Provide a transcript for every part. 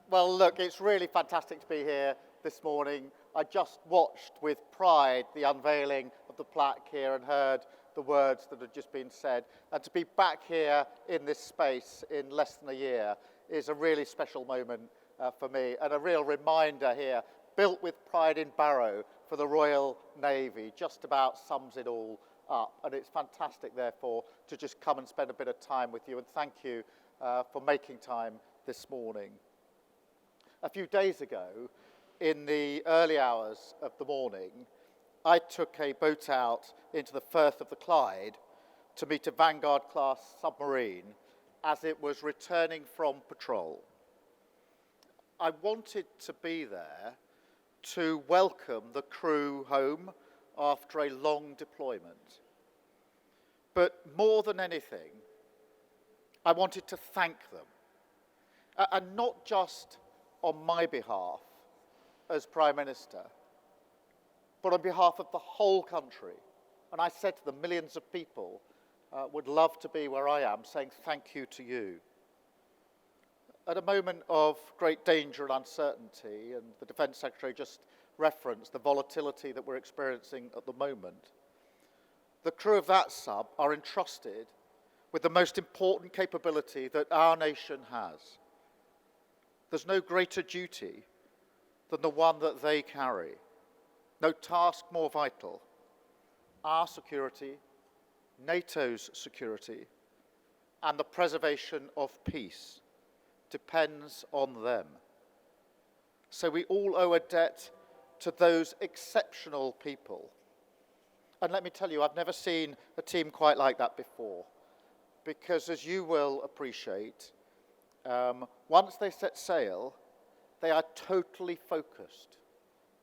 Well, look, it's really fantastic to be here this morning. I just watched with pride the unveiling of the plaque here and heard the words that had just been said. And to be back here in this space in less than a year is a really special moment for me, and a real reminder here, built with pride in Barrow for the Royal Navy, just about sums it all up. And it's fantastic, therefore, to just come and spend a bit of time with you. And thank you for making time this morning. A few days ago, in the early hours of the morning, I took a boat out into the Firth of the Clyde to meet a Vanguard-class submarine as it was returning from patrol. I wanted to be there to welcome the crew home after a long deployment. But more than anything, I wanted to thank them, and not just on my behalf as Prime Minister, but on behalf of the whole country. And I said to them, millions of people would love to be where I am, saying thank you to you. At a moment of great danger and uncertainty, and the Defence Secretary just referenced the volatility that we're experiencing at the moment, the crew of that sub are entrusted with the most important capability that our nation has. There's no greater duty than the one that they carry. No task more vital. Our security, NATO's security, and the preservation of peace depends on them. So we all owe a debt to those exceptional people. And let me tell you, I've never seen a team quite like that before, because as you will appreciate, once they set sail, they are totally focused,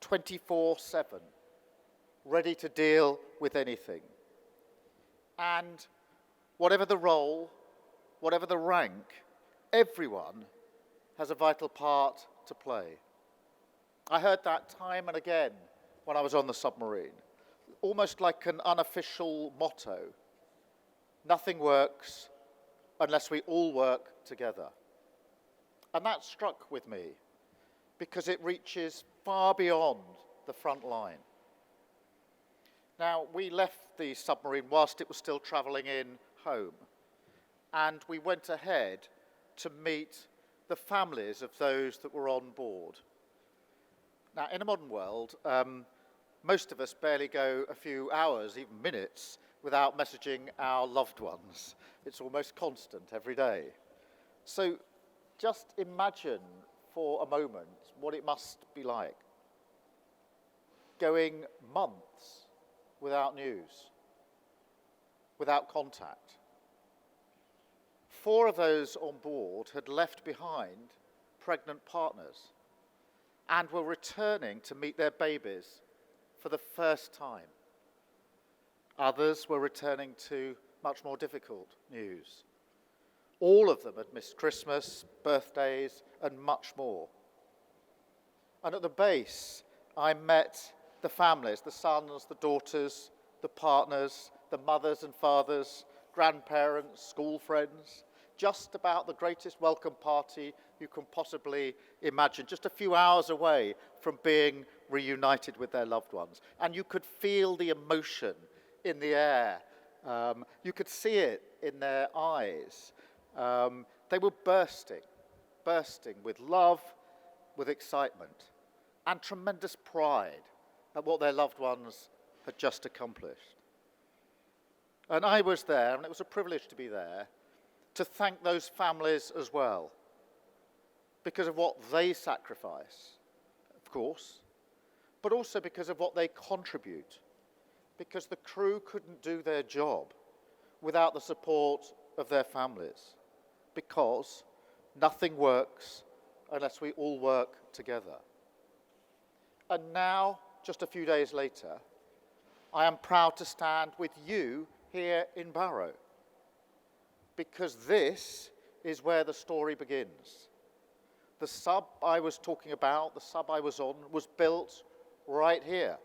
24/7, ready to deal with anything. And whatever the role, whatever the rank, everyone has a vital part to play. I heard that time and again when I was on the submarine, almost like an unofficial motto. Nothing works unless we all work together. And that struck with me because it reaches far beyond the front line. Now, we left the submarine whilst it was still travelling in home, and we went ahead to meet the families of those that were on board. Now, in a modern world, most of us barely go a few hours, even minutes, without messaging our loved ones. It's almost constant every day. So just imagine for a moment what it must be like. Going months without news, without contact. 4 of those on board had left behind pregnant partners and were returning to meet their babies for the first time. Others were returning to much more difficult news. All of them had missed Christmas, birthdays, and much more. And at the base, I met the families, the sons, the daughters, the partners, the mothers and fathers, grandparents, school friends, just about the greatest welcome party you can possibly imagine, just a few hours away from being reunited with their loved ones. And you could feel the emotion in the air. You could see it in their eyes. They were bursting with love, with excitement, and tremendous pride at what their loved ones had just accomplished. And I was there, and it was a privilege to be there, to thank those families as well, because of what they sacrifice, of course, but also because of what they contribute, because the crew couldn't do their job without the support of their families, because nothing works unless we all work together. And now, just a few days later, I am proud to stand with you here in Barrow, because this is where the story begins. The sub I was talking about, the sub I was on, was built right here.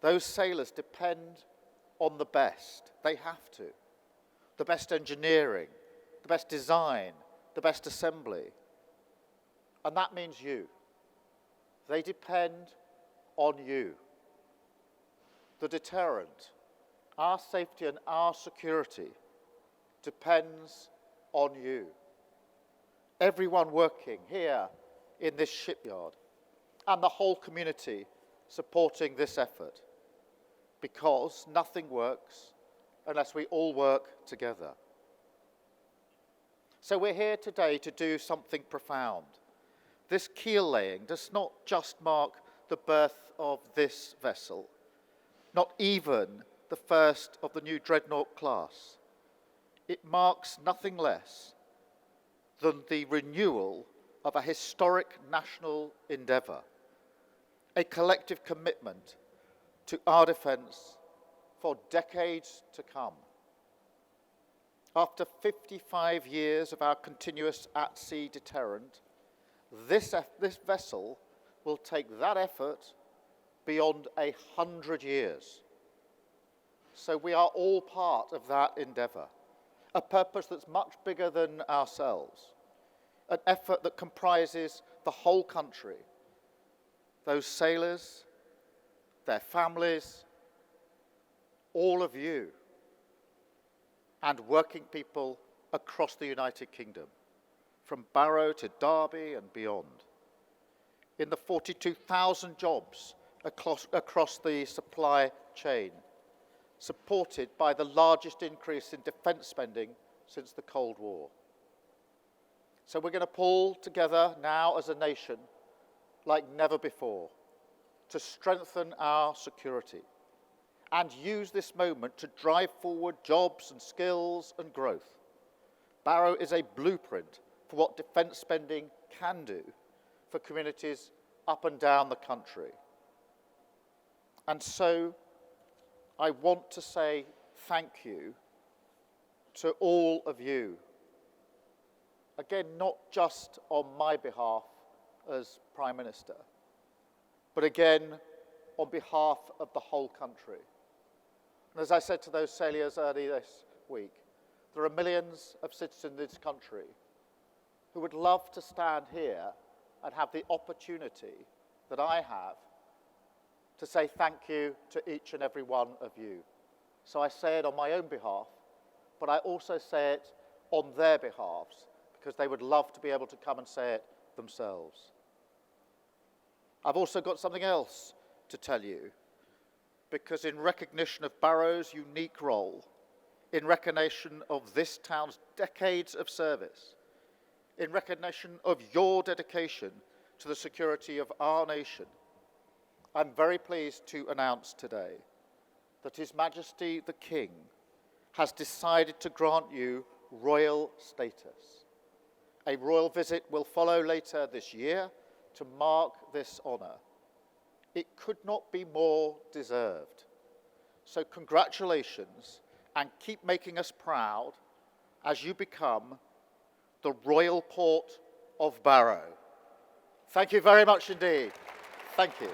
Those sailors depend on the best. They have to. The best engineering, the best design, the best assembly. And that means you. They depend on you. The deterrent, our safety and our security, depends on you. Everyone working here in this shipyard and the whole community supporting this effort, because nothing works unless we all work together. So we're here today to do something profound. This keel laying does not just mark the birth of this vessel, not even the first of the new Dreadnought class. It marks nothing less than the renewal of a historic national endeavour, a collective commitment to our defence for decades to come. After 55 years of our continuous at-sea deterrent, this vessel will take that effort beyond 100 years. So we are all part of that endeavour, a purpose that's much bigger than ourselves, an effort that comprises the whole country, those sailors, their families, all of you, and working people across the United Kingdom, from Barrow to Derby and beyond. In the 42,000 jobs across the supply chain, supported by the largest increase in defence spending since the Cold War. So we're going to pull together now as a nation like never before to strengthen our security and use this moment to drive forward jobs and skills and growth. Barrow is a blueprint for what defence spending can do for communities up and down the country. And so I want to say thank you to all of you. Again, not just on my behalf as Prime Minister, but again on behalf of the whole country. And as I said to those sailors early this week, there are millions of citizens in this country who would love to stand here and have the opportunity that I have to say thank you to each and every one of you. So I say it on my own behalf, but I also say it on their behalves, because they would love to be able to come and say it themselves. I've also got something else to tell you, because in recognition of Barrow's unique role, in recognition of this town's decades of service, in recognition of your dedication to the security of our nation, I'm very pleased to announce today that His Majesty the King has decided to grant you royal status. A royal visit will follow later this year to mark this honour. It could not be more deserved. So congratulations, and keep making us proud as you become the Royal Port of Barrow. Thank you very much indeed. Thank you.